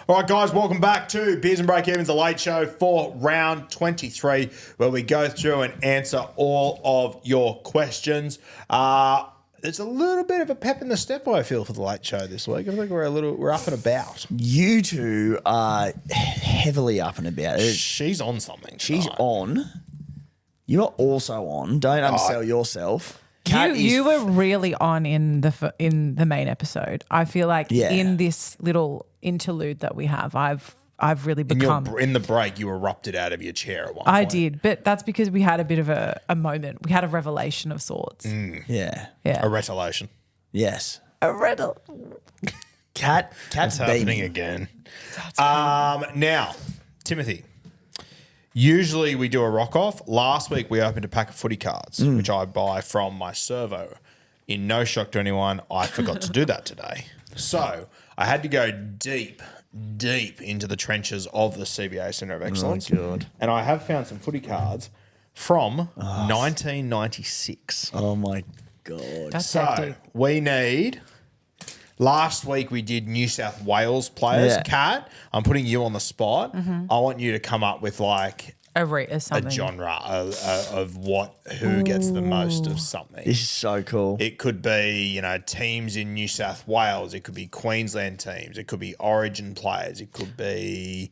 All right, guys, welcome back to Beers Breakevens, the late show for round 23, where we go through and answer all of your questions. There's a little bit of a pep in the step, I feel, for the late show this week. I think we're up and about. You two are heavily up and about. She's on something. She's tonight. on. You are also on. Don't undersell yourself. You were really on in the main episode. I feel like in this little interlude that we have, I've really become. In the break, you erupted out of your chair at one point. I did, but that's because we had a bit of a moment. We had a revelation of sorts. Yeah. A retellation. Yes. A riddle. Cat's happening again. Now, Timothy. Usually we do a rock-off. Last week we opened a pack of footy cards, which I buy from my servo. In no shock to anyone, I forgot to do that today. So I had to go deep into the trenches of the CBA Centre of Excellence. Oh, God. And I have found some footy cards from 1996. Oh, my God. That's So hectic. we need... Last week we did New South Wales players. Yeah. Kat, I'm putting you on the spot. Mm-hmm. I want you to come up with like a Something. genre of who gets the most of something. This is so cool. It could be, teams in New South Wales. It could be Queensland teams. It could be Origin players. It could be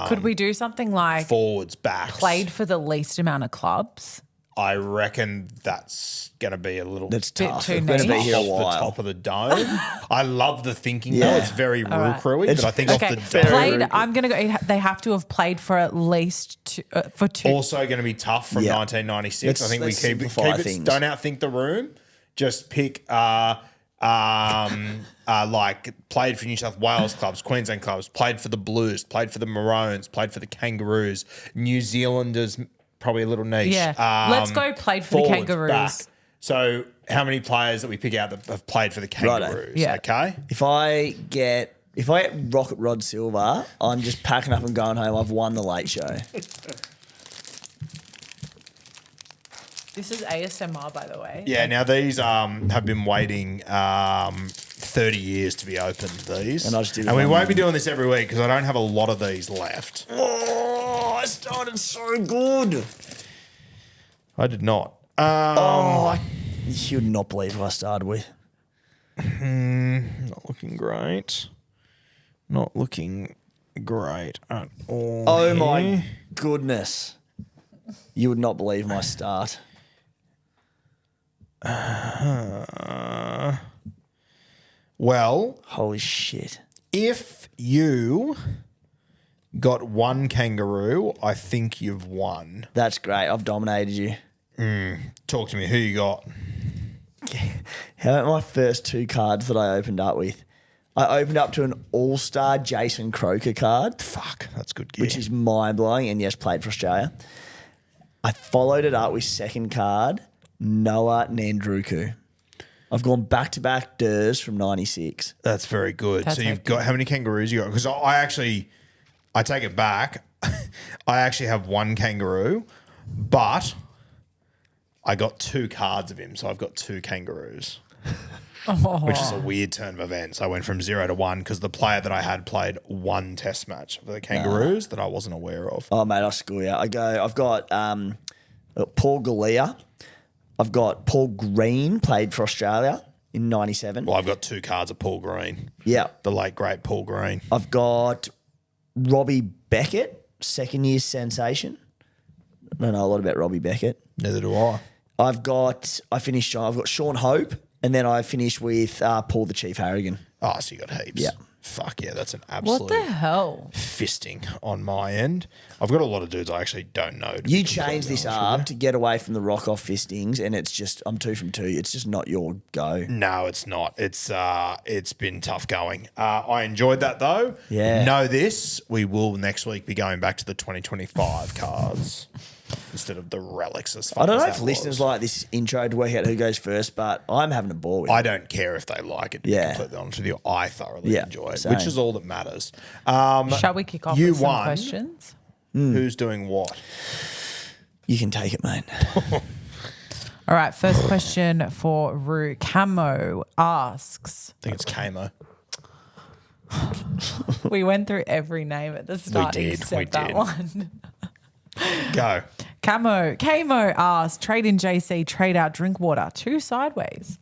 Could we do something like forwards, backs. played for the least amount of clubs? I reckon that's going to be a little That's Bit tough. too It's going to be niche. here a off the while. top of the dome. I love the thinking though. Yeah. It's very right. rule-crewy, but I think Okay, off the dome. played. I'm going to go. They have to have played for at least two. Also going to be tough from Yeah. 1996. I think we Let's keep simplify it. things. Don't outthink the room. Just pick like played for New South Wales clubs, Queensland clubs, played for the Blues, played for the Maroons, played for the Kangaroos, New Zealanders. Probably a little niche. Yeah. Let's go played for the forwards, Kangaroos. back. So how many players that we pick out that have played for the Kangaroos? Yeah. Okay. If I get Rocket Rod Silver, I'm just packing up and going home. I've won the late show. This is ASMR, by the way. Yeah. Now these have been waiting 30 years to be opened. These, And I just did we one. won't be doing this every week because I don't have a lot of these left. Oh, I started so good. I did not. You would not believe who I started with. Not looking great. Not looking great at all. Oh, my goodness. You would not believe my start. Well, Holy shit. if you got one kangaroo, I think you've won. That's great. I've dominated you. Talk to me. Who you got? How about my first two cards that I opened up with? I opened up to an all-star Jason Croker card, Fuck, that's good gear. which is mind-blowing, and yes, played for Australia. I followed it up with second card, Noah Nandruku. I've gone back-to-back Durs from 96. That's very good. That's so you've hectic. got how many kangaroos you got? Because I take it back. I actually have one kangaroo, but I got two cards of him, so I've got two kangaroos, which is a weird turn of events. I went from 0 to 1 because the player that I had played one test match for the kangaroos that I wasn't aware of. Oh, mate, I school you. I've got Paul Galea. I've got Paul Green, played for Australia in 97. Well, I've got two cards of Paul Green, Yeah. the late great Paul Green. I've got Robbie Beckett, second year sensation. I don't know a lot about Robbie Beckett. Neither do I. I've got Sean Hope, and then I finished with Paul the Chief Harrigan. Oh, so you got heaps. Yeah. Fuck yeah, that's an absolute What the hell? fisting on my end. I've got a lot of dudes I actually don't know. to be You completely changed this honest with up to get away from the rock-off fistings, and it's just, I'm 2 from 2. It's just not your go. you. No, it's not. It's been tough going. I enjoyed that though. Yeah. Know this, we will next week be going back to the 2025 cards instead of the relics. As far I don't as know that if listeners was. like this intro to work out who goes first, but I'm having a ball with it. I don't care if they like it. To be Yeah. completely honest with you, I thoroughly Yeah, enjoy it, same. which is all that matters. Shall we kick off you with some won. questions? Who's doing what? You can take it, mate. All right, first question for Rue. Camo asks, I think it's Kamo. We went through every name at the start except that one. Go. Camo asks, trade in JC, trade out Drinkwater. 2 sideways.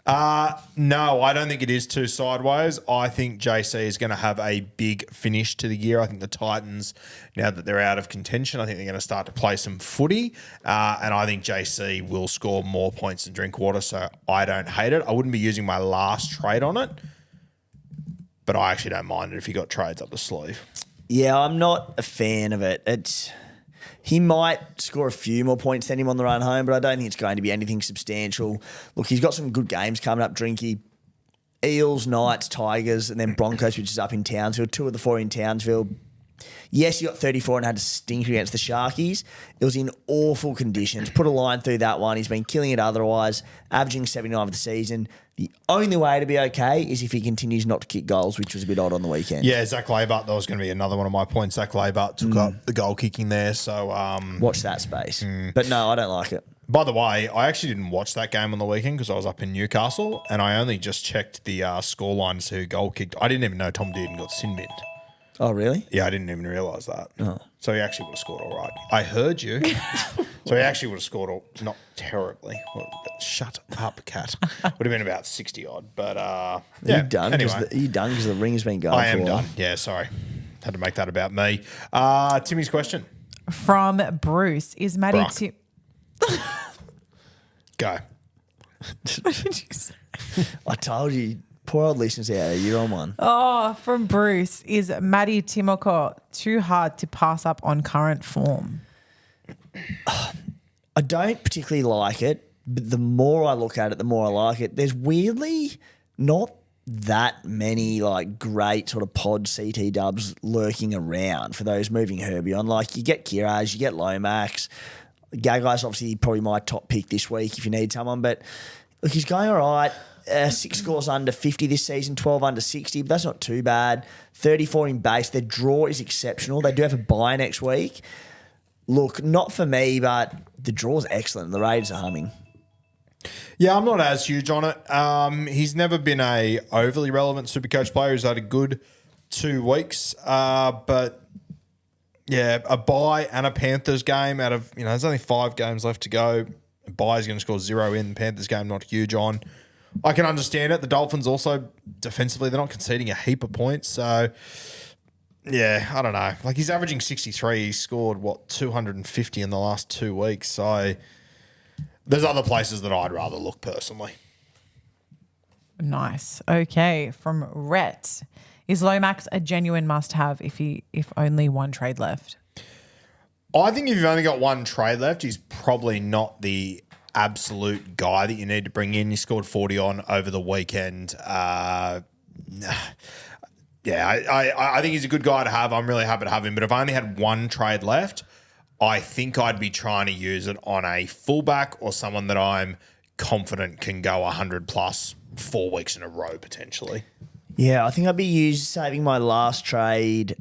No, I don't think it is 2 sideways. I think JC is going to have a big finish to the year. I think the Titans, now that they're out of contention, I think they're going to start to play some footy. And I think JC will score more points than Drinkwater, so I don't hate it. I wouldn't be using my last trade on it, but I actually don't mind it if you got trades up the sleeve. Yeah, I'm not a fan of it. He might score a few more points than him on the run home, but I don't think it's going to be anything substantial. Look, he's got some good games coming up, Drinky. Eels, Knights, Tigers, and then Broncos, which is up in Townsville. 2 of the 4 in Townsville. Yes, he got 34 and had a stinker against the Sharkies. It was in awful conditions. Put a line through that one. He's been killing it otherwise, averaging 79 for the season. The only way to be okay is if he continues not to kick goals, which was a bit odd on the weekend. Yeah, Zach Labart, that was going to be another one of my points. Zach Labart took up the goal kicking there. So watch that space. But no, I don't like it. By the way, I actually didn't watch that game on the weekend because I was up in Newcastle, and I only just checked the scoreline to see who goal kicked. I didn't even know Tom Dearden got sin binned. Oh, really? Yeah, I didn't even realise that. Oh. So he actually would have scored all right. I heard you. So he actually would have scored not terribly. Well, shut up, cat. Would have been about 60 odd. But yeah. You done because the ring has been going I am done. Yeah, sorry. Had to make that about me. Timmy's question. From Bruce. Is Maddie Go. What did you say? I told you. Poor old listeners out there, you're on one. Oh, from Bruce. Is Matt Timoko too hard to pass up on current form? I don't particularly like it, but the more I look at it, the more I like it. There's weirdly not that many like great sort of pod CT dubs lurking around for those moving Herbie on. Like you get Kiraj, you get Lomax. Gagai's obviously probably my top pick this week if you need someone, but look, he's going all right. 6 scores under 50 this season, 12 under 60, but that's not too bad. 34 in base. Their draw is exceptional. They do have a bye next week. Look, not for me, but the draw's excellent. The Raiders are humming. Yeah, I'm not as huge on it. He's never been a overly relevant Supercoach player. He's had a good 2 weeks. But yeah, a bye and a Panthers game out of, there's only 5 games left to go. A bye is going to score 0 in. The Panthers game, not huge on. I can understand it. The Dolphins also, defensively, they're not conceding a heap of points. So, yeah, I don't know. Like, he's averaging 63. He scored, 250 in the last 2 weeks. So, there's other places that I'd rather look personally. Nice. Okay, from Rhett. Is Lomax a genuine must-have if only 1 trade left? I think if you've only got 1 trade left, he's probably not the absolute guy that you need to bring in. He scored 40 on over the weekend. I think he's a good guy to have. I'm really happy to have him. But if I only had 1 trade left, I think I'd be trying to use it on a fullback or someone that I'm confident can go 100 plus 4 weeks in a row potentially. Yeah, I think I'd be saving my last trade.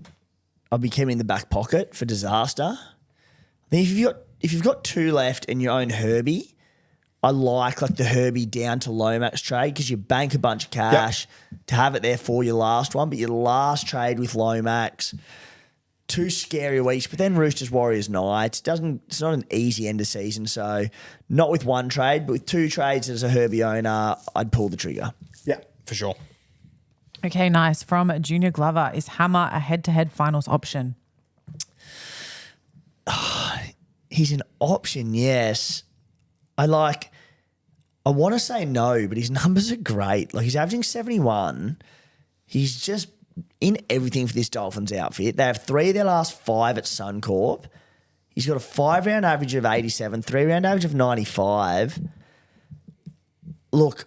I'd be keeping in the back pocket for disaster. I think if you've got 2 left and you own Herbie, I like the Herbie down to Lomax trade because you bank a bunch of cash to have it there for your last one. But your last trade with Lomax, 2 scary weeks. But then Roosters, Warriors, Knights. It's not an easy end of season. So not with 1 trade, but with 2 trades as a Herbie owner, I'd pull the trigger. Yeah, for sure. Okay, nice. From Junior Glover, is Hammer a head-to-head finals option? He's an option, yes. I want to say no, but his numbers are great. Like, he's averaging 71. He's just in everything for this Dolphins outfit. They have 3 of their last 5 at Suncorp. He's got a 5-round average of 87, 3-round average of 95. Look,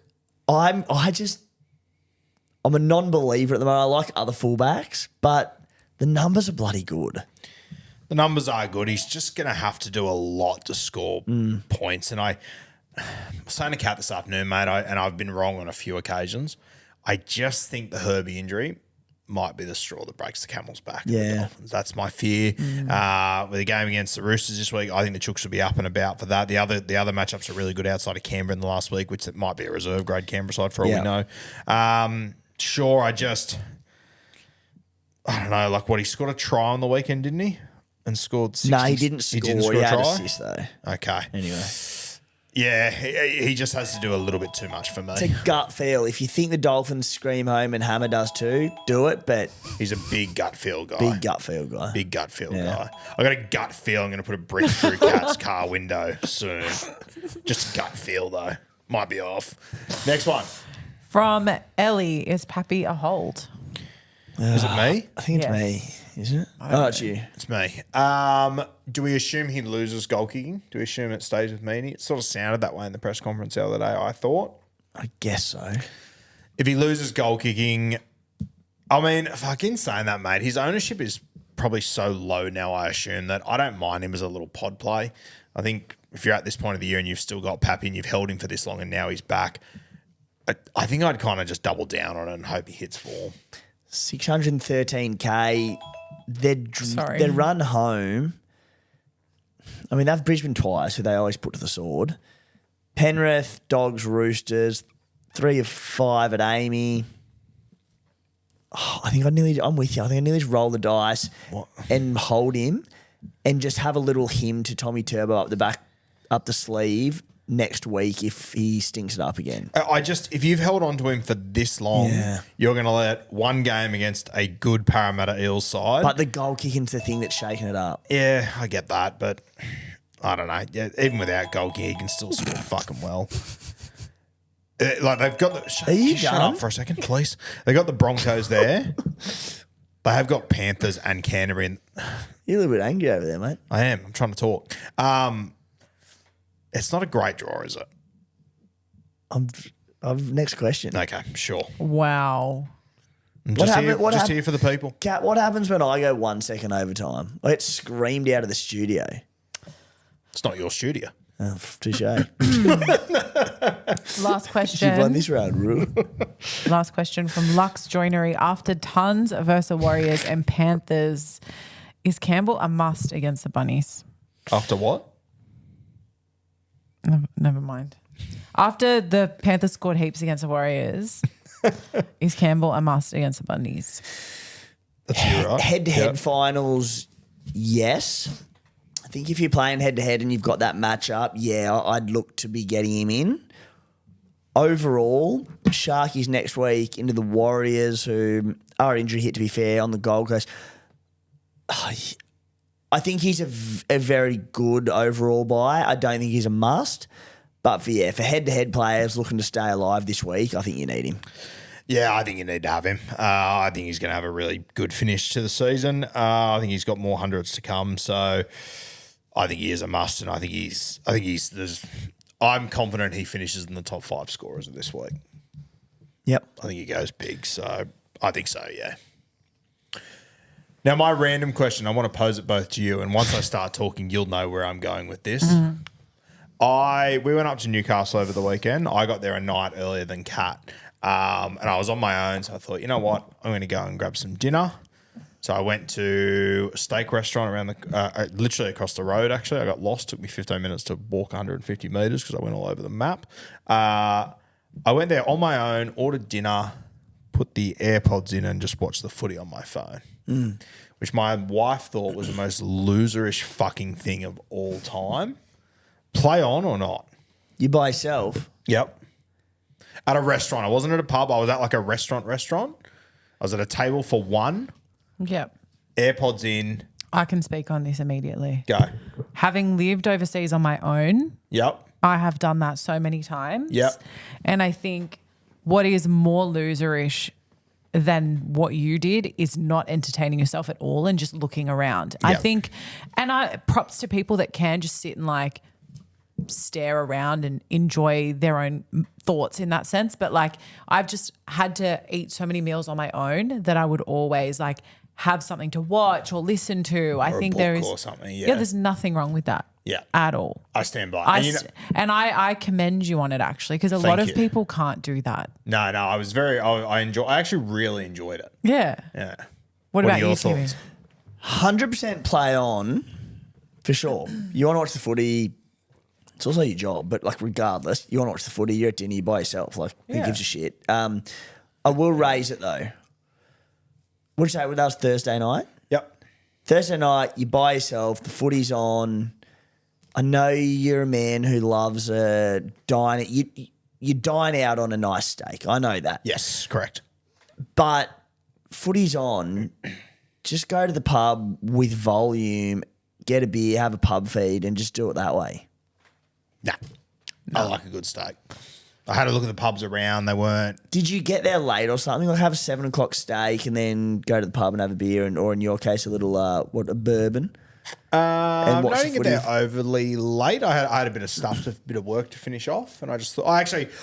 I'm a non-believer at the moment. I like other fullbacks, but the numbers are bloody good. The numbers are good. He's just going to have to do a lot to score points. And I was saying to Kat this afternoon, mate, and I've been wrong on a few occasions. I just think the Herbie injury might be the straw that breaks the camel's back. Yeah. The Dolphins. That's my fear. With the game against the Roosters this week, I think the Chooks will be up and about for that. The other matchups are really good outside of Canberra in the last week, which it might be a reserve grade Canberra side for all we know. Sure, I don't know, like what, he scored a try on the weekend, didn't he? And scored 60. No, he didn't score. He had assist though. Okay. Anyway. Yeah, he just has to do a little bit too much for me. It's a gut feel. If you think the Dolphins scream home and Hammer does too, do it. But he's a big gut feel guy. Big gut feel guy. Big gut feel guy. I got a gut feel I'm going to put a brick through Cat's car window soon. Just gut feel though. Might be off. Next one. From Ellie, is Pappy a hold? Is it me? I think it's me, isn't it? Oh, it's you. It's me. Do we assume he loses goal kicking? Do we assume it stays with Meany? It sort of sounded that way in the press conference the other day, I thought. I guess so. If he loses goal kicking, I mean, fucking saying that, mate, his ownership is probably so low now, I assume, that I don't mind him as a little pod play. I think if you're at this point of the year and you've still got Pappy and you've held him for this long and now he's back, I think I'd kind of just double down on it and hope he hits form. 613K. Their run home. I mean, they've Brisbane twice, who they always put to the sword. Penrith, Dogs, Roosters, 3 of 5 at Amy. Oh, I'm with you. I think I nearly just roll the dice and hold him and just have a little hymn to Tommy Turbo up the sleeve next week if he stinks it up again. If you've held on to him for this long, you're going to let one game against a good Parramatta Eels side. But the goal kicking's the thing that's shaking it up. Yeah, I get that, but I don't know. Yeah, even without goal kick, he can still score fucking well. Like they've got the. Shut up for a second, please. They got the Broncos there. They have got Panthers and Canterbury. You're a little bit angry over there, mate. I am. I'm trying to talk. It's not a great draw, is it? Next question. Okay, sure. Wow. I'm just here for the people. Kat, what happens when I go 1 second overtime? I get screamed out of the studio. It's not your studio. Oh, touche. Last question. You've won this round, Rue. Last question from Lux Joinery. After Tons versus Warriors and Panthers, is Campbell a must against the Bunnies? After what? Never mind. After the Panthers scored heaps against the Warriors, is Campbell a must against the Bunnies? That's you, right? Head-to-head finals, yes. I think if you're playing head-to-head and you've got that matchup, I'd look to be getting him in. Overall, Sharkies next week into the Warriors, who are injury hit, to be fair, on the Gold Coast. I think he's a very good overall buy. I don't think he's a must. But for head-to-head players looking to stay alive this week, I think you need him. Yeah, I think you need to have him. I think he's going to have a really good finish to the season. I think he's got more hundreds to come. So I think he is a must, and I'm confident he finishes in the top 5 scorers of this week. Yep. I think he goes big. So I think so, yeah. Now, my random question, I want to pose it both to you, and once I start talking, you'll know where I'm going with this. We went up to Newcastle over the weekend. I got there a night earlier than Kat, and I was on my own, so I thought, you know what, I'm going to go and grab some dinner. So I went to a steak restaurant around literally across the road, actually. I got lost. It took me 15 minutes to walk 150 metres because I went all over the map. I went there on my own, ordered dinner, put the AirPods in and just watched the footy on my phone. Which my wife thought was the most loserish fucking thing of all time. Play on or not? You by yourself? Yep. At a restaurant. I wasn't at a pub. I was at like a restaurant. I was at a table for one. Yep. AirPods in. I can speak on this immediately. Go. Having lived overseas on my own. Yep. I have done that so many times. Yep. And I think what is more loserish than what you did is not entertaining yourself at all and just looking around. Yep. I think, and props to people that can just sit and like stare around and enjoy their own thoughts in that sense. But like I've just had to eat so many meals on my own that I would always like have something to watch or listen to. I think there is or something. Yeah, there's nothing wrong with that. Yeah. At all. I stand by. I commend you on it actually because a lot of people can't do that. No, I actually really enjoyed it. Yeah. Yeah. What about your you, thoughts? 100% play on for sure. You want to watch the footy, it's also your job, but like regardless, you want to watch the footy, you're at dinner, you're by yourself, like who gives a shit? I will raise it though. What'd you say? That was Thursday night? Yep. Thursday night, you by yourself, the footy's on. I know you're a man who loves dining. You dine out on a nice steak. I know that. Yes, correct. But footy's on. Just go to the pub with volume, get a beer, have a pub feed, and just do it that way. Nah. I like a good steak. I had a look at the pubs around. They weren't. Did you get there late or something? Like have a 7 o'clock steak and then go to the pub and have a beer, or in your case, a little a bourbon. I watch didn't the get there footy. overly late. I had a bit of stuff, a bit of work to finish off, and I just thought.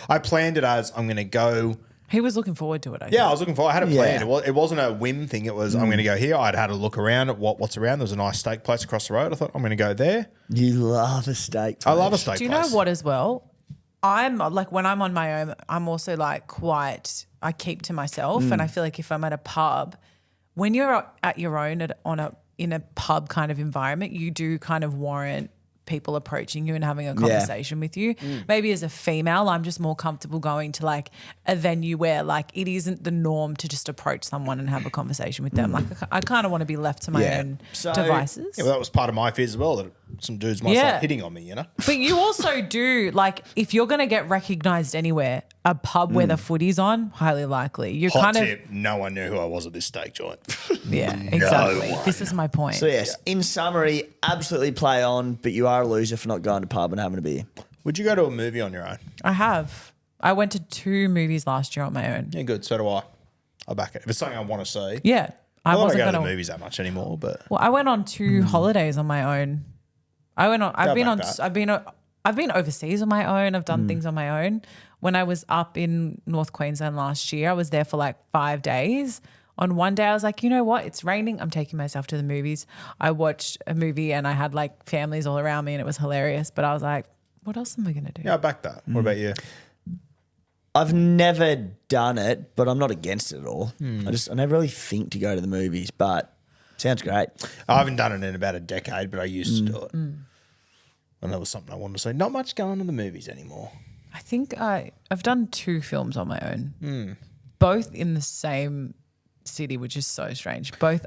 I planned it as I'm going to go. He was looking forward to it. I think. Yeah, I was looking for. I had a plan. Yeah. It wasn't a whim thing. It was I'm going to go here. I'd had a look around at what's around. There was a nice steak place across the road. I thought I'm going to go there. You love a steak. I love a steak. Do you place. know what as well? I'm like when I'm on my own, I'm also like I keep to myself, and I feel like if I'm at a pub, when you're at your own in a pub kind of environment, you do kind of warrant people approaching you and having a conversation with you. Maybe as a female, I'm just more comfortable going to like a venue where like it isn't the norm to just approach someone and have a conversation with them. Like I kind of want to be left to my own devices. Yeah, well, that was part of my fears as well. That some dudes might start hitting on me. You know. But you also do, like, if you're going to get recognised anywhere, a pub where the footy's on, highly likely. You're Hot kind tip: no one knew who I was at this steak joint. yeah, exactly. This is my point. So yes, in summary, absolutely play on, but you are a loser for not going to pub and having a beer. Would you go to a movie on your own? I have. I went to 2 movies last year on my own. Yeah, good. So do I. I'll back it. If it's something I want to see. Yeah. I don't wasn't go to going the to. movies that much anymore, but Well, I went on 2 holidays on my own. I've been overseas on my own. I've done things on my own. When I was up in North Queensland last year, I was there for like 5 days. On one day, I was like, you know what? It's raining. I'm taking myself to the movies. I watched a movie and I had like families all around me and it was hilarious. But I was like, what else am I going to do? yeah, I back that. What about you? I've never done it, but I'm not against it at all. I never really think to go to the movies, but sounds great. I haven't done it in about a decade, but I used to do it. And that was something I wanted to say. Not much going to the movies anymore. I think I've done 2 films on my own, both in the same city, which is so strange. Both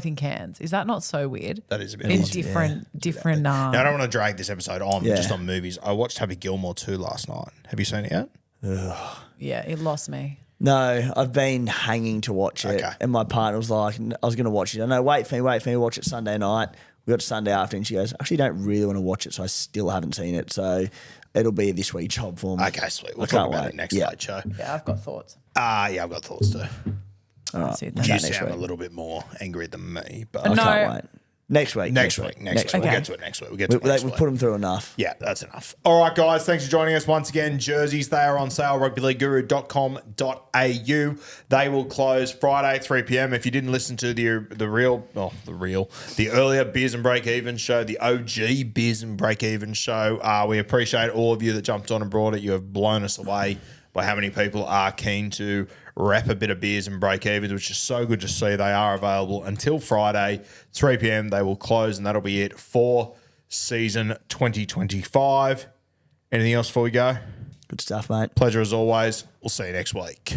in Cairns. Is that not so weird? That is a bit in odd. different. Now, I don't want to drag this episode on Yeah. just on movies. I watched Happy Gilmore 2 last night. Have you seen it yet? Yeah, it lost me. No, I've been hanging to watch it, Okay. and my partner was like, I was going to watch it. I know, wait for me, watch it Sunday night. We got to Sunday afternoon. She goes, actually don't really want to watch it, so I still haven't seen it. So it'll be a this week job for me. Okay, sweet. We'll I talk can't about wait. it next Yeah. late show. Yeah, I've got thoughts. Yeah, I've got thoughts too. All right. See you Chat then. You next sound week. a little bit more angry than me, but I No. can't wait. Next week. next week. We'll get to it next week. We'll get to it next We've week. put them through enough. Yeah, that's enough. All right, guys, thanks for joining us once again. Jerseys, they are on sale, rugbyleagueguru.com.au. They will close Friday, 3 p.m. If you didn't listen to the earlier Beers and Breakevens show, the OG Beers and Breakevens show, we appreciate all of you that jumped on and brought it. You have blown us away by how many people are keen to rep a bit of Beers and Breakevens, which is so good to see. They are available until Friday, 3 p.m. They will close, and that'll be it for season 2025. Anything else before we go? Good stuff, mate. Pleasure as always. We'll see you next week.